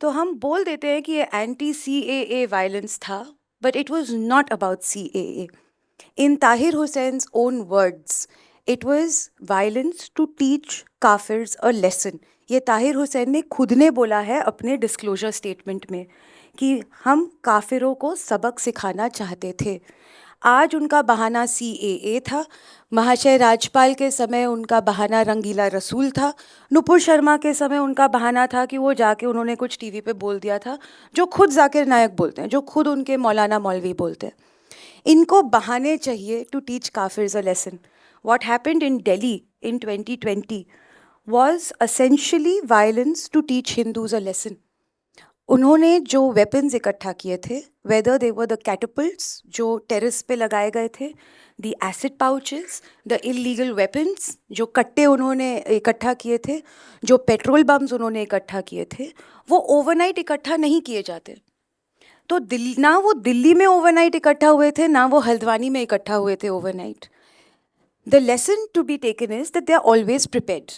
तो हम बोल देते हैं कि ये एंटी CAA वायलेंस था, but it was not about CAA. In Tahir Hussein's own words, it was violence to teach kafirs a lesson. ये ताहिर हुसैन ने खुद ने बोला है अपने डिस्क्लोजर स्टेटमेंट में कि हम काफिरों को सबक सिखाना चाहते थे. आज उनका बहाना CAA था, महाशय राजपाल के समय उनका बहाना रंगीला रसूल था, नुपुर शर्मा के समय उनका बहाना था कि वो जाके उन्होंने कुछ टीवी पे बोल दिया था जो खुद जाकिर नायक बोलते हैं, जो खुद उनके मौलाना मौलवी बोलते हैं. इनको बहाने चाहिए टू टीच काफिर्स a lesson. What happened in Delhi in 2020 was essentially violence to teach Hindus a lesson. उन्होंने जो वेपन्स इकट्ठा किए थे, वेदर दे वर द कैटपल्ट्स जो टेरिस पे लगाए गए थे, the acid pouches, the illegal weapons जो कट्टे उन्होंने इकट्ठा किए थे, जो पेट्रोल बम्स उन्होंने इकट्ठा किए थे, वो ओवरनाइट इकट्ठा नहीं किए जाते. तो ना वो दिल्ली में ओवरनाइट इकट्ठा हुए थे, ना वो हल्द्वानी में इकट्ठा हुए थे overnight. The lesson to be taken is that they are always prepared.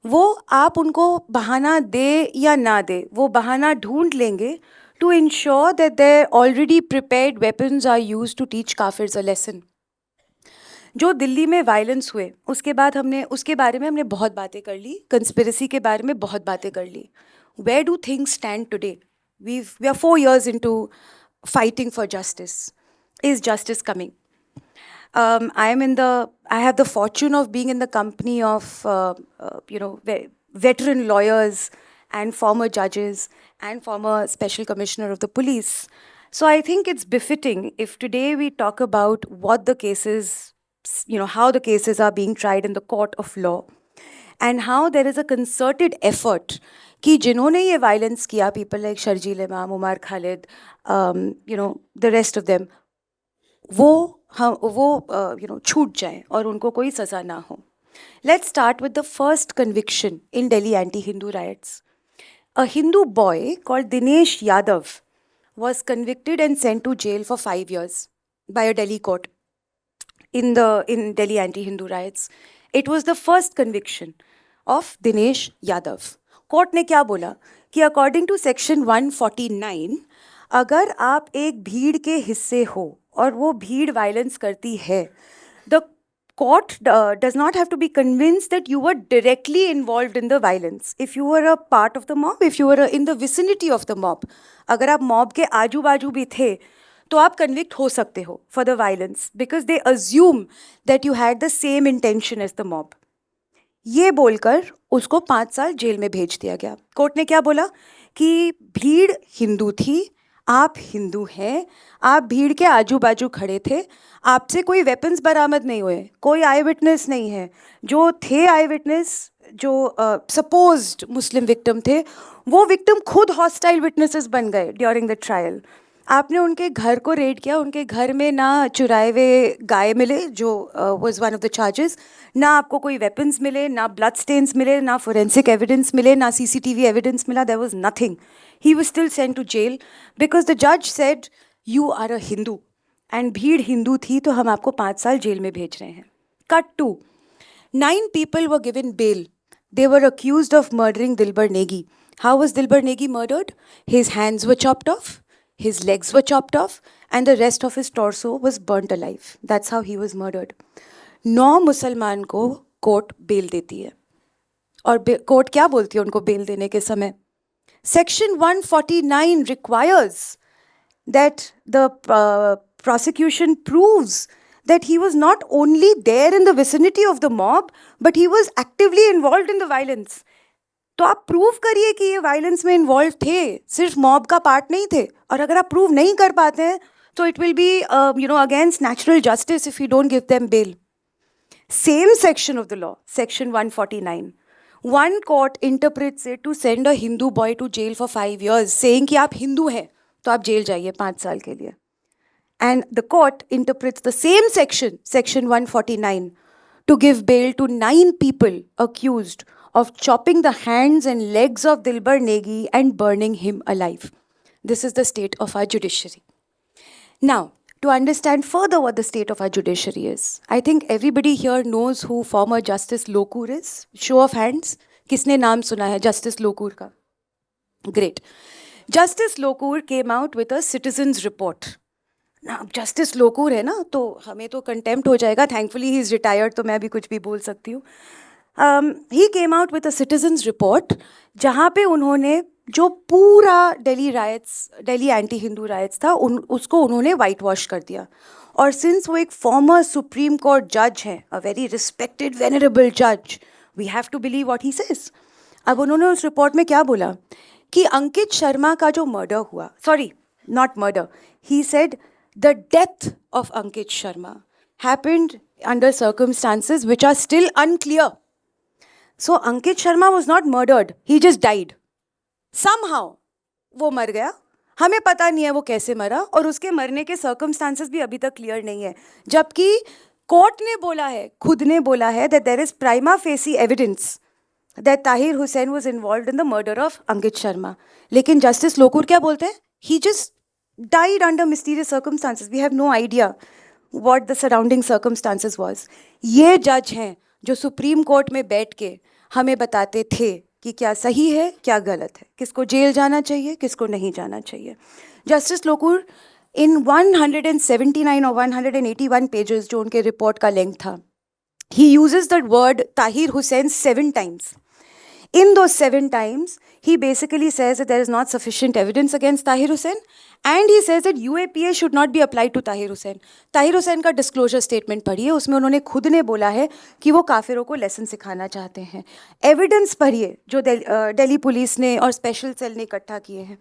वो आप उनको बहाना दे या ना दे, वो बहाना ढूंढ लेंगे to ensure that their already prepared weapons are used to teach काफिर्स अ लेसन. जो दिल्ली में वायलेंस हुए उसके बाद उसके बारे में हमने बहुत बातें कर ली, कंस्पिरेसी के बारे में बहुत बातें कर ली. Where do things stand today? We are 4 years into fighting for justice. Is justice coming? I have the fortune of being in the company of veteran lawyers and former judges and former special commissioner of the police. So I think it's befitting if today we talk about what the cases, how the cases are being tried in the court of law, and how there is a concerted effort कि जिन्होंने ये violence किया, people like Sharjeel Imam, Umar Khalid, the rest of them, वो छूट जाएं और उनको कोई सज़ा ना हो. Let's start with the first conviction in Delhi anti Hindu riots. A Hindu boy called Dinesh Yadav was convicted and sent to jail for 5 years by a Delhi court in Delhi anti-Hindu riots. It was the first conviction of Dinesh Yadav. Court ने क्या बोला कि according to section 149, अगर आप एक भीड़ के हिस्से हो और वो भीड़ वायलेंस करती है, the court does not have to be convinced that you were directly involved in the violence. If you were a part of the mob, if you were in the vicinity of the mob, अगर आप mob के आजू बाजू भी थे तो आप convict हो सकते हो for the violence because they assume that you had the same intention as the mob. ये बोलकर उसको 5 साल जेल में भेज दिया गया. कोर्ट ने क्या बोला कि भीड़ हिंदू थी, आप हिंदू हैं, आप भीड़ के आजू बाजू खड़े थे, आपसे कोई वेपन्स बरामद नहीं हुए, कोई आई विटनेस नहीं है. जो थे आई विटनेस, जो सपोज्ड मुस्लिम विक्टिम थे, वो विक्टिम खुद हॉस्टाइल विटनेसेस बन गए ड्यूरिंग द ट्रायल. आपने उनके घर को रेड किया, उनके घर में ना चुराए हुए गाय मिले जो was one of the charges, ना आपको कोई वेपन्स मिले, ना ब्लड स्टेन्स मिले, ना फोरेंसिक एविडेंस मिले, ना CCTV एविडेंस मिला. There was nothing. He was still sent to jail because the जज said you are a Hindu and भीड़ हिंदू थी तो हम आपको 5 साल जेल में भेज रहे हैं. Cut to 9 people were given bail. They were accused of murdering Dilbar Negi. How was Dilbar Negi murdered? His hands were chopped off, his legs were chopped off, and the rest of his torso was burnt alive. That's how he was murdered. 9 मुसलमान को court bell देती है. और court क्या बोलती है उनको bell देने के समय? Section 149 requires that the prosecution proves that he was not only there in the vicinity of the mob, but he was actively involved in the violence. तो आप प्रूव करिए कि ये वायलेंस में इन्वॉल्व थे, सिर्फ मॉब का पार्ट नहीं थे. और अगर आप प्रूव नहीं कर पाते हैं तो it will be against natural justice if you don't give them bail. Same section of the law, section 149, one court interprets it to send a Hindu boy to jail for 5 years, saying कि आप हिंदू हैं तो आप jail जाइए 5 साल के लिए. And the court interprets the same section, section 149, to give bail to 9 people accused of chopping the hands and legs of Dilbar Negi and burning him alive. This is the state of our judiciary. Now, to understand further what the state of our judiciary is, I think everybody here knows who former Justice Lokur is. Show of hands. किसने नाम सुना है Justice Lokur का? Great. Justice Lokur came out with a citizen's report. ना अब justice Lokur है ना, तो हमें तो कंटेम्प्ट हो जाएगा. थैंकफुली ही इज़ रिटायर्ड, तो मैं भी कुछ भी बोल सकती हूँ. He came out with a citizen's report, जहाँ पे उन्होंने जो पूरा दिल्ली एंटी हिंदू राइट्स था उसको उन्होंने वाइट वॉश कर दिया. और सिंस वो एक फॉर्मर सुप्रीम कोर्ट जज हैं, अ वेरी रिस्पेक्टेड वेनरेबल जज, we have to believe what he says. अब उन्होंने उस रिपोर्ट में क्या बोला कि अंकित शर्मा का जो मर्डर हुआ, sorry not murder, he said the death of Ankit Sharma happened under circumstances which are still unclear. So Ankit Sharma was not murdered, he just died. Somehow वो मर गया, हमें पता नहीं है वो कैसे मरा, और उसके मरने के सर्कमस्टांसेस भी अभी तक क्लियर नहीं है. जबकि कोर्ट ने बोला है, खुद ने बोला है, that there is prima facie evidence that Tahir Hussain was involved in the murder of Ankit Sharma. लेकिन जस्टिस लोकूर क्या बोलते हैं? He just died under mysterious circumstances. We have no idea what the surrounding circumstances was. ये जज हैं जो supreme court में बैठ के हमें बताते थे कि क्या सही है, क्या गलत है, किसको जेल जाना चाहिए, किसको नहीं जाना चाहिए. जस्टिस लोकूर इन 179 और 181 पेजेस जो उनके रिपोर्ट का लेंथ था, he uses the word Tahir Hussain 7 times. In those 7 times, he basically says that there is not sufficient evidence against Tahir Hussain, and he says that UAPA should not be applied to Tahir Hussain. Tahir Hussain का disclosure statement पढ़िए, उसमें उन्होंने खुद ने बोला है कि वो काफिरों को लेसन सिखाना चाहते हैं. एविडेंस पढ़िए जो दिल्ली पुलिस ने और स्पेशल सेल ने इकट्ठा किए हैं.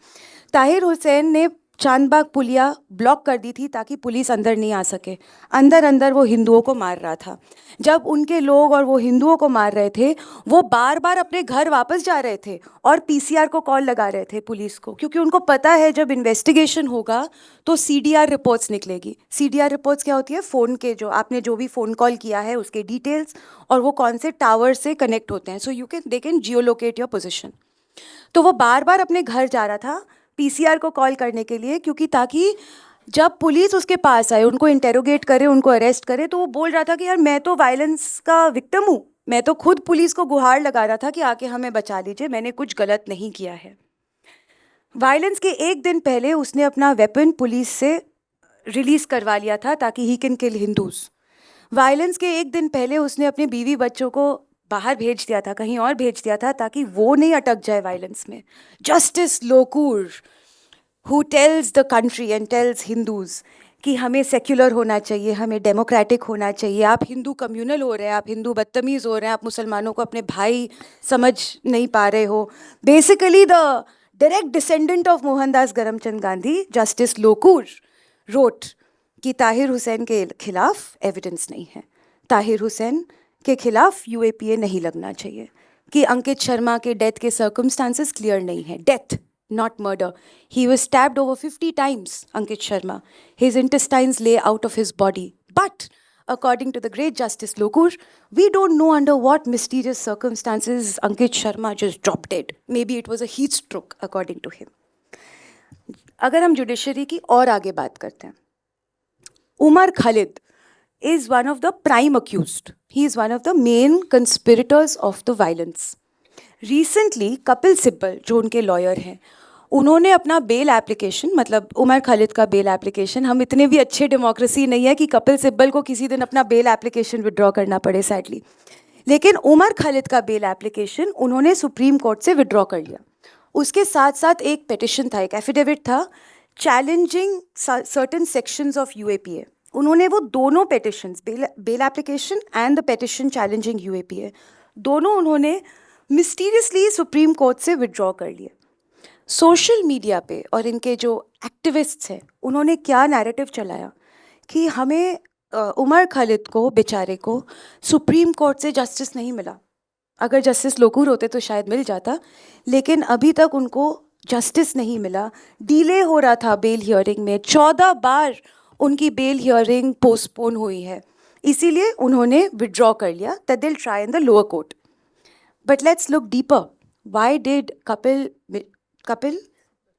ताहिर हुसैन ने चांदबाग पुलिया ब्लॉक कर दी थी ताकि पुलिस अंदर नहीं आ सके. अंदर अंदर वो हिंदुओं को मार रहा था. जब उनके लोग और वो हिंदुओं को मार रहे थे, वो बार बार अपने घर वापस जा रहे थे और पीसीआर को कॉल लगा रहे थे पुलिस को, क्योंकि उनको पता है जब इन्वेस्टिगेशन होगा तो सीडीआर रिपोर्ट्स निकलेगी. सीडीआर रिपोर्ट्स क्या होती है? फ़ोन के जो आपने जो भी फ़ोन कॉल किया है उसके डिटेल्स, और वो कौन से टावर से कनेक्ट होते हैं. So they can geolocate your position. तो वो बार बार अपने घर जा रहा था पीसीआर को कॉल करने के लिए, क्योंकि ताकि जब पुलिस उसके पास आए, उनको इंटेरोगेट करे, उनको अरेस्ट करे, तो वो बोल रहा था कि यार मैं तो वायलेंस का विक्टिम हूँ, मैं तो खुद पुलिस को गुहार लगा रहा था कि आके हमें बचा लीजिए, मैंने कुछ गलत नहीं किया है. वायलेंस के एक दिन पहले उसने अपना वेपन पुलिस से रिलीज़ करवा लिया था ताकि he can kill Hindus. Violence के एक दिन पहले उसने अपने बीवी बच्चों को बाहर भेज दिया था, कहीं और भेज दिया था ताकि वो नहीं अटक जाए वायलेंस में. Justice Lokur who tells the country and tells Hindus कि हमें सेक्युलर होना चाहिए, हमें डेमोक्रेटिक होना चाहिए, आप हिंदू कम्युनल हो रहे हैं, आप हिंदू बदतमीज़ हो रहे हैं, आप मुसलमानों को अपने भाई समझ नहीं पा रहे हो. Basically the direct descendant of Mohandas Karamchand Gandhi, justice Lokur wrote कि ताहिर हुसैन के खिलाफ एविडेंस नहीं है, ताहिर हुसैन के खिलाफ यूएपीए नहीं लगना चाहिए, कि अंकित शर्मा के डेथ के सर्कमस्टांसेस क्लियर नहीं है. Death, not murder. He was stabbed over 50 times, Ankit Sharma. His intestines lay out of his body. But, according to the great Justice Lokur, we don't know under what mysterious circumstances Ankit Sharma just dropped dead. Maybe it was a heat stroke, according to him. अगर हम judiciary की और आगे बात करते हैं, Umar Khalid is one of the prime accused. He is one of the main conspirators of the violence. Recently Kapil Sibal जो उनके लॉयर हैं, उन्होंने अपना बेल एप्लीकेशन, मतलब उमर खालिद का बेल एप्लीकेशन, हम इतने भी अच्छे डेमोक्रेसी नहीं है कि कपिल सिब्बल को किसी दिन अपना बेल एप्लीकेशन विड्रॉ करना पड़े सैडली, लेकिन उमर खालिद का बेल एप्लीकेशन उन्होंने सुप्रीम कोर्ट से विड्रॉ कर लिया. उसके साथ साथ एक पिटिशन था, एक एफिडेविट था challenging certain sections of UAPA. उन्होंने वो दोनों petitions, bail application and the petition challenging UAPA, दोनों उन्होंने मिस्टीरियसली सुप्रीम कोर्ट से विड्रॉ कर लिए. सोशल मीडिया पे और इनके जो एक्टिविस्ट्स हैं, उन्होंने क्या नैरेटिव चलाया कि हमें उमर खालिद को, बेचारे को, सुप्रीम कोर्ट से जस्टिस नहीं मिला. अगर जस्टिस लोकूर होते तो शायद मिल जाता, लेकिन अभी तक उनको जस्टिस नहीं मिला. डिले हो रहा था बेल हियरिंग में, 14 बार उनकी बेल हियरिंग पोस्टपोन हुई है, इसीलिए उन्होंने विड्रॉ कर लिया that they will try in the lower court. But let's look deeper. Why did Kapil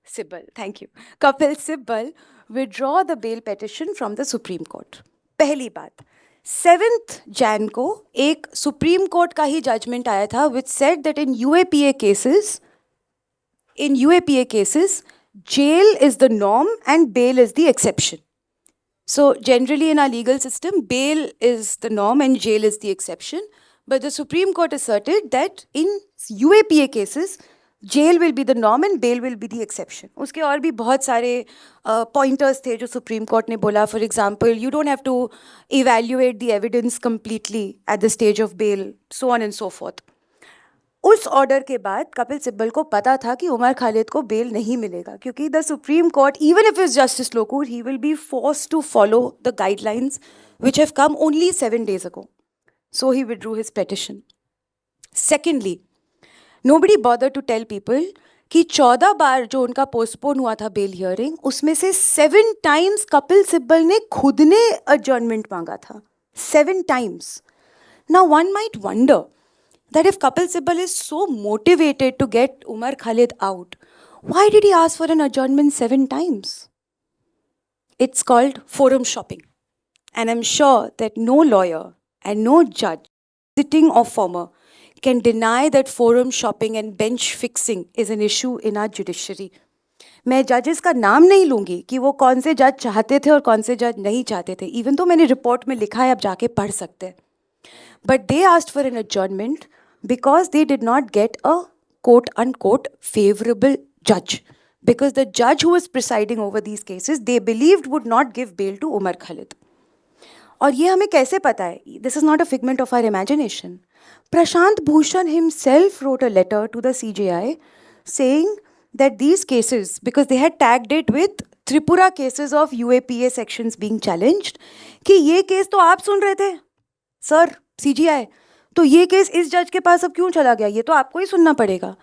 Sibal, thank you, Kapil Sibal withdraw the bail petition from the Supreme Court? पहली बात, 7th Jan को एक supreme court का ही judgement आया था which said that in UAPA cases In UAPA cases, jail is the norm and bail is the exception. So generally in our legal system, bail is the norm and jail is the exception. But the Supreme Court asserted that in UAPA cases, jail will be the norm and bail will be the exception. उसके और भी बहुत सारे pointers थे जो Supreme Court ने बोला. For example, you don't have to evaluate the evidence completely at the stage of bail, so on and so forth. उस ऑर्डर के बाद कपिल सिब्बल को पता था कि उमर खालिद को बेल नहीं मिलेगा क्योंकि the supreme court even if is justice Lokur he will be forced to follow the guidelines which have come only 7 days ago. So he withdrew his petition. Secondly, nobody bothered to tell people कि 14 बार जो उनका postpone हुआ था bail hearing उसमें से 7 times Kapil Sibal ने खुद ने adjournment मांगा था. 7 times. Now one might wonder that if Kapil Sibal is so motivated to get Umar Khalid out, why did he ask for an adjournment 7 times? It's called forum shopping. And I'm sure that no lawyer and no judge, sitting or former, can deny that forum shopping and bench fixing is an issue in our judiciary. मैं जजेस का नाम नहीं लूँगी कि वो कौन से जज चाहते थे और कौन से जज नहीं चाहते थे. इवन तो मैंने रिपोर्ट में लिखा है, आप जाके पढ़ सकते हैं. But they asked for an adjournment because they did not get a quote-unquote favorable judge. Because the judge who was presiding over these cases, they believed would not give bail to Umar Khalid. और ये हमें कैसे पता है? This is not a figment of our imagination. Prashant Bhushan himself wrote a letter to the CJI saying that these cases, because they had tagged it with Tripura cases of UAPA sections being challenged, कि ये case तो आप सुन रहे थे, sir CJI, तो ये case इस जज के पास अब क्यों चला गया? ये तो आपको ही सुनना पड़ेगा.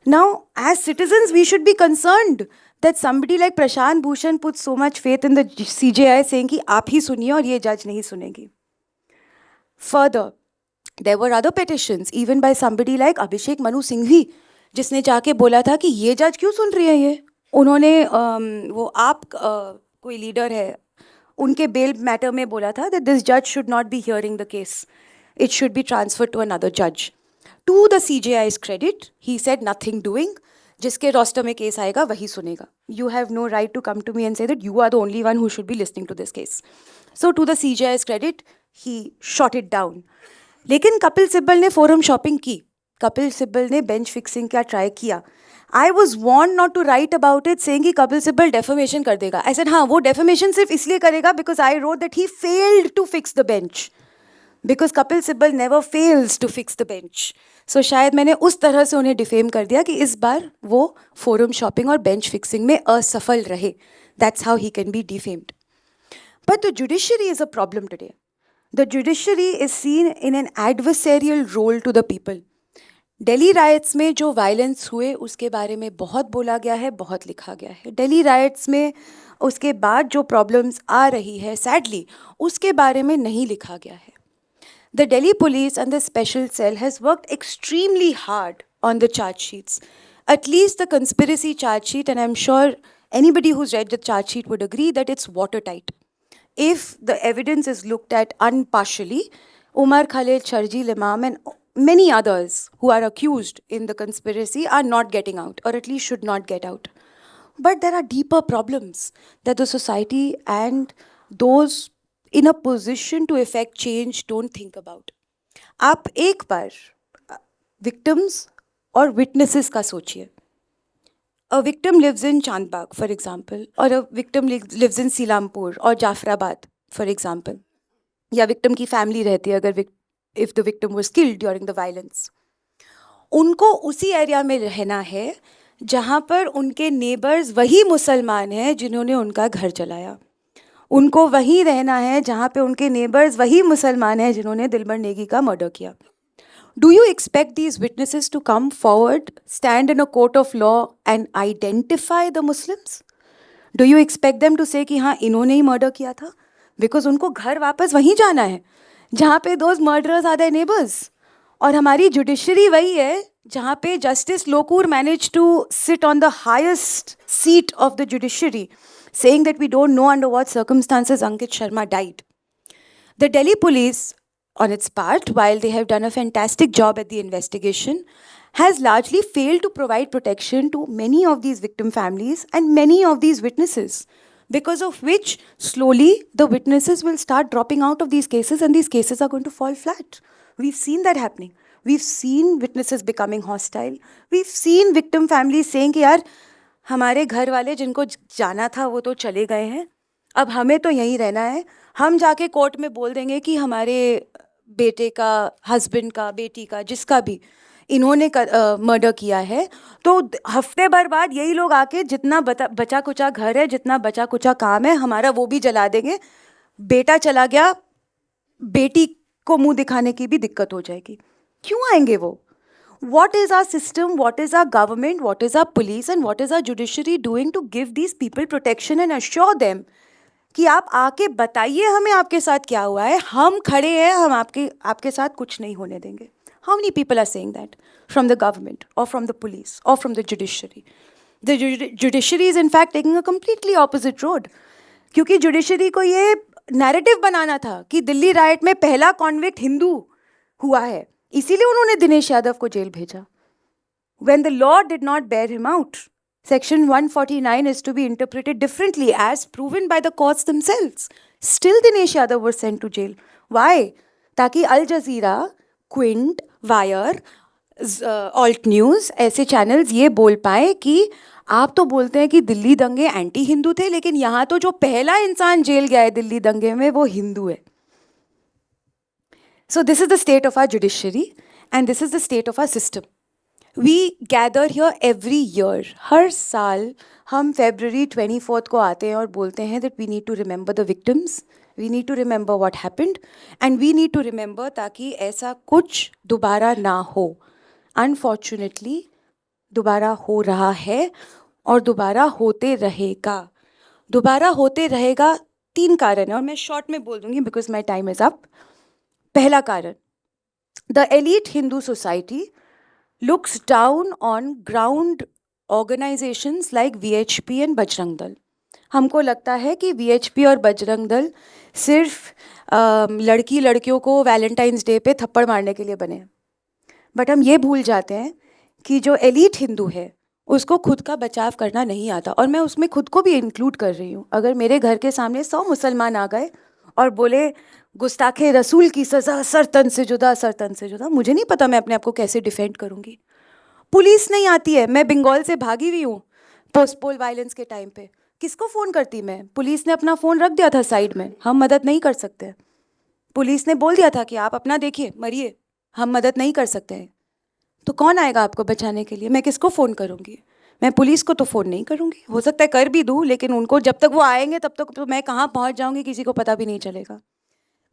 Now, as citizens, we should be concerned that somebody like Prashant Bhushan puts so much faith in the CJI saying कि आप ही सुनिए और ये जज नहीं सुनेगी. Further, there were other petitions even by somebody like Abhishek Manu Singhvi, जिसने जाके बोला था कि ये जज क्यों सुन रही है ये. उन्होंने वो आप कोई लीडर है उनके बेल मैटर में बोला था that this judge should not be hearing the case. It should be transferred to another judge. To the CJI's credit, he said nothing doing. जिसके रोस्टर में केस आएगा वही सुनेगा. You have no right to come to me and say that you are the only one who should be listening to this case. So to the CJI's credit, he shot it down. लेकिन कपिल सिब्बल ने forum shopping की. कपिल सिब्बल ने bench fixing का try किया. I was warned not to write about it, saying कि Kapil Sibal defamation कर देगा. I said हाँ, वो defamation सिर्फ इसलिए करेगा because I wrote that he failed to fix the bench. Because Kapil Sibal never fails to fix the bench. So शायद मैंने उस तरह से उन्हें डिफेम कर दिया कि इस बार वो फोरम शॉपिंग और बेंच फिक्सिंग में असफल रहे. That's how he can be defamed. But the judiciary is a problem today. The judiciary is seen in an adversarial role to the people. Delhi rights में जो वायलेंस हुए उसके बारे में बहुत बोला गया है, बहुत लिखा गया है. दिल्ली राइट्स में उसके बाद जो प्रॉब्लम्स आ रही है सैडली उसके बारे में नहीं लिखा गया है. The Delhi police and the special cell has worked extremely hard on the charge sheets. At least the conspiracy charge sheet, and I'm sure anybody who's read the charge sheet would agree that it's watertight. If the evidence is looked at impartially, Umar Khalid, Sharjeel Imam and many others who are accused in the conspiracy are not getting out, or at least should not get out. But there are deeper problems that the society and those in a position to effect change don't think about. आप एक बार victims और witnesses का सोचिए. A victim lives in Chandbagh, for example, or a victim lives in Silampur or Jafrabad, for example. या victim की family रहती है अगर if the victim was killed during the violence. उनको उसी एरिया में रहना है जहाँ पर उनके नेबर्स वही मुसलमान हैं जिन्होंने उनका घर जलाया. उनको वहीं रहना है जहाँ पे उनके नेबर्स वही मुसलमान हैं जिन्होंने दिलबर नेगी का मर्डर किया. Do you expect these witnesses to come forward, stand in a court of law and identify the Muslims? Do you expect them to say कि हाँ इन्होंने ही मर्डर किया था? Because उनको घर वापस वहीं जाना है जहाँ पे those murderers are their neighbors. और हमारी जुडिशरी वही है जहाँ पे justice Lokur managed to sit on the highest seat of the judiciary, saying that we don't know under what circumstances Ankit Sharma died. The Delhi police, on its part, while they have done a fantastic job at the investigation, has largely failed to provide protection to many of these victim families and many of these witnesses, because of which slowly the witnesses will start dropping out of these cases and these cases are going to fall flat. We've seen that happening. We've seen witnesses becoming hostile. We've seen victim families saying कि यार हमारे घर वाले जिनको जाना था वो तो चले गए हैं, अब हमें तो यहीं रहना है, हम जाके कोर्ट में बोल देंगे कि हमारे बेटे का, हस्बैंड का, बेटी का, जिसका भी इन्होंने मर्डर किया है, तो हफ्ते भर बाद यही लोग आके जितना बचा कुचा घर है, जितना बचा कुचा काम है, हमारा वो भी जला देंगे, बेटा चला गया, बेटी को मुंह दिखाने की भी दिक्कत हो जाएगी. क्यों आएंगे वो? What is our system, what is our government, what is our police and what is our judiciary doing to give these people protection and assure them कि आप आके बताइए हमें आपके साथ क्या हुआ है, हम खड़े हैं, हम आपके साथ कुछ नहीं होने देंगे. How many people are saying that from the government or from the police or from the judiciary? The judiciary is in fact taking a completely opposite road, क्योंकि judiciary को ये narrative बनाना था कि दिल्ली राइट में पहला कॉन्विक्ट हिंदू हुआ है, इसीलिए उन्होंने दिनेश यादव को जेल भेजा. When the law did not bear him out, Section 149 is to be interpreted differently as proven by the courts themselves. Still Dinesh Yadav was sent to jail. Why? ताकि अल जजीरा, Quint, wire, alt news ऐसे channels ये बोल पाए कि आप तो बोलते हैं कि दिल्ली दंगे एंटी हिंदू थे, लेकिन यहाँ तो जो पहला इंसान जेल गया है दिल्ली दंगे में वो हिंदू है. So this is the state of our judiciary and this is the state of our system. We gather here every year. हर साल हम February 24th को आते हैं और बोलते हैं that we need to remember the victims, we need to remember what happened and we need to remember ताकि ऐसा कुछ दोबारा ना हो. Unfortunately दोबारा हो रहा है और दोबारा होते रहेगा. दोबारा होते रहेगा 3 कारण है और मैं शॉर्ट में बोल दूंगी because my time is up. पहला कारण, the elite Hindu society looks down on ground organizations like VHP and Bajrang Dal. हमको लगता है कि VHP और बजरंग दल सिर्फ लड़की लड़कियों को वैलेंटाइंस डे पे थप्पड़ मारने के लिए बने हैं. बट हम ये भूल जाते हैं कि जो एलीट हिंदू है उसको खुद का बचाव करना नहीं आता, और मैं उसमें खुद को भी इंक्लूड कर रही हूँ. अगर मेरे घर के सामने 100 मुसलमान आ गए और बोले गुस्ताखे रसूल की सज़ा, सर तन से जुदा, सर तन से जुदा, मुझे नहीं पता मैं अपने आप को कैसे डिफेंड करूँगी. पुलिस नहीं आती है. मैं बंगाल से भागी हुई हूँ पोस्ट पोल वायलेंस के टाइम पे. किसको फ़ोन करती मैं? पुलिस ने अपना फ़ोन रख दिया था साइड में, हम मदद नहीं कर सकते. पुलिस ने बोल दिया था कि आप अपना देखिए, मरिए, हम मदद नहीं कर सकते हैं. तो कौन आएगा आपको बचाने के लिए? मैं किसको फ़ोन करूँगी? मैं पुलिस को तो फ़ोन नहीं करूँगी. हो सकता है कर भी दूँ, लेकिन उनको जब तक वो आएंगे तब तक तो मैं कहाँ पहुँच जाऊँगी किसी को पता भी नहीं चलेगा.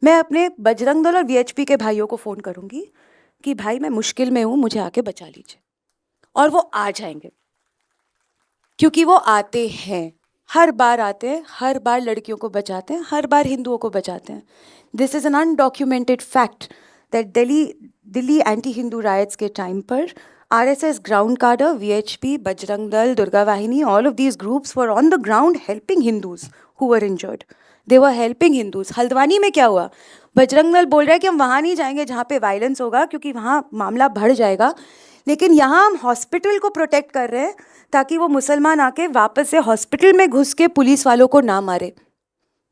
मैं अपने बजरंग दल और VHP के भाइयों को फ़ोन करूँगी कि भाई मैं मुश्किल में हूँ, मुझे आके बचा लीजिए. और वो आ जाएंगे, क्योंकि वो आते हैं, हर बार आते हैं, हर बार लड़कियों को बचाते हैं, हर बार हिंदुओं को बचाते हैं. This is an undocumented fact that Delhi anti Hindu rights के टाइम पर RSS ग्राउंड कार्डर, VHP, बजरंग दल, दुर्गा वाहिनी, all of these groups were on the ground helping Hindus who were injured. They were helping Hindus. Haldwani में क्या हुआ? बजरंग दल बोल रहा है कि हम वहाँ नहीं जाएंगे जहाँ पे वायलेंस होगा, क्योंकि वहाँ मामला बढ़ जाएगा, लेकिन यहाँ हम हॉस्पिटल को प्रोटेक्ट कर रहे हैं ताकि वो मुसलमान आके वापस से हॉस्पिटल में घुस के पुलिस वालों को ना मारे.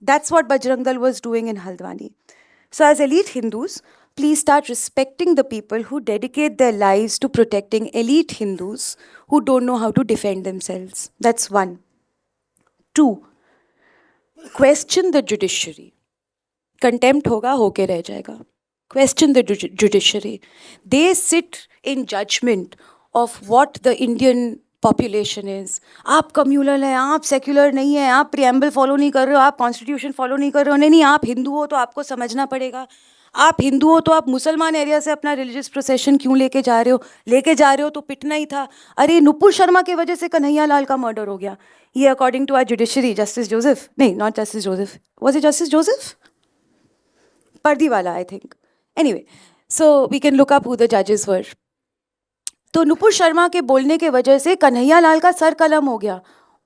That's what Bajrang Dal was doing in Haldwani. So as elite Hindus, please start respecting the people who dedicate their lives to protecting elite Hindus who don't know how to defend themselves. That's 1. 2, question the judiciary. Contempt होगा, होके रह जाएगा. Question the judiciary. They sit in judgment of what the Indian population is. आप communal हैं, आप secular नहीं हैं, आप प्रियम्बल फॉलो नहीं कर रहे हो, आप कॉन्स्टिट्यूशन फॉलो नहीं कर रहे हो. नहीं नहीं, आप हिंदू हो तो आपको समझना पड़ेगा. आप हिंदू हो तो आप मुसलमान एरिया से अपना रिलीजियस प्रोसेशन क्यों लेके जा रहे हो? लेके जा रहे हो तो पिटना ही था. अरे नुपुर शर्मा की वजह से कन्हैया लाल का मर्डर हो गया. ये according to our judiciary, justice Joseph, नहीं, not justice Joseph, was it justice Joseph? Pardiwala, I think. Anyway, so we can look up who the judges were. तो नुपुर शर्मा के बोलने के वजह से कन्हैया लाल का सर कलम हो गया.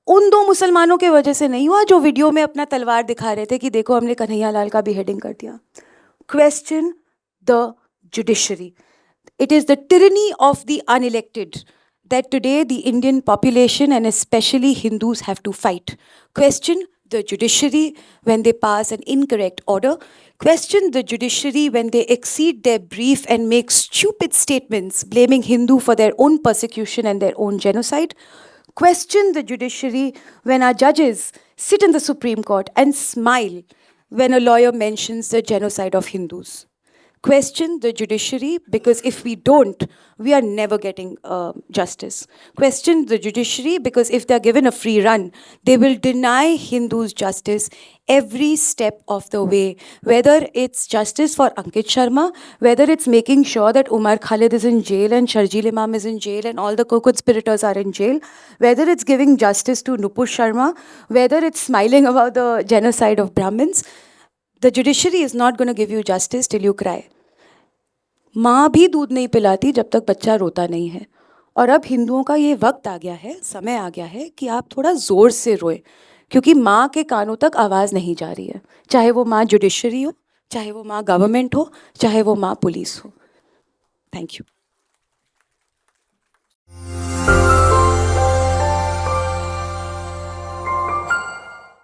उन 2 मुसलमानों के वजह से नहीं हुआ जो वीडियो में अपना तलवार दिखा रहे थे कि देखो हमने कन्हैया लाल का बेहेडिंग कर दिया. Question the judiciary. It is the tyranny of the unelected that today the Indian population and especially Hindus have to fight. Question the judiciary when they pass an incorrect order. Question the judiciary when they exceed their brief and make stupid statements blaming Hindu for their own persecution and their own genocide. Question the judiciary when our judges sit in the Supreme Court and smile when a lawyer mentions the genocide of Hindus. Question the judiciary, because if we don't, we are never getting justice. Question the judiciary, because if they're given a free run, they will deny Hindus justice every step of the way. Whether it's justice for Ankit Sharma, whether it's making sure that Umar Khalid is in jail and Sharjeel Imam is in jail and all the co-conspirators are in jail, whether it's giving justice to Nupur Sharma, whether it's smiling about the genocide of Brahmins, the judiciary is not going to give you justice till you cry. माँ भी दूध नहीं पिलाती जब तक बच्चा रोता नहीं है. और अब हिंदुओं का ये वक्त आ गया है, समय आ गया है कि आप थोड़ा ज़ोर से रोए, क्योंकि माँ के कानों तक आवाज़ नहीं जा रही है. चाहे वो माँ जुडिशरी हो, चाहे वो माँ गवर्नमेंट हो, चाहे वो माँ पुलिस हो. Thank you.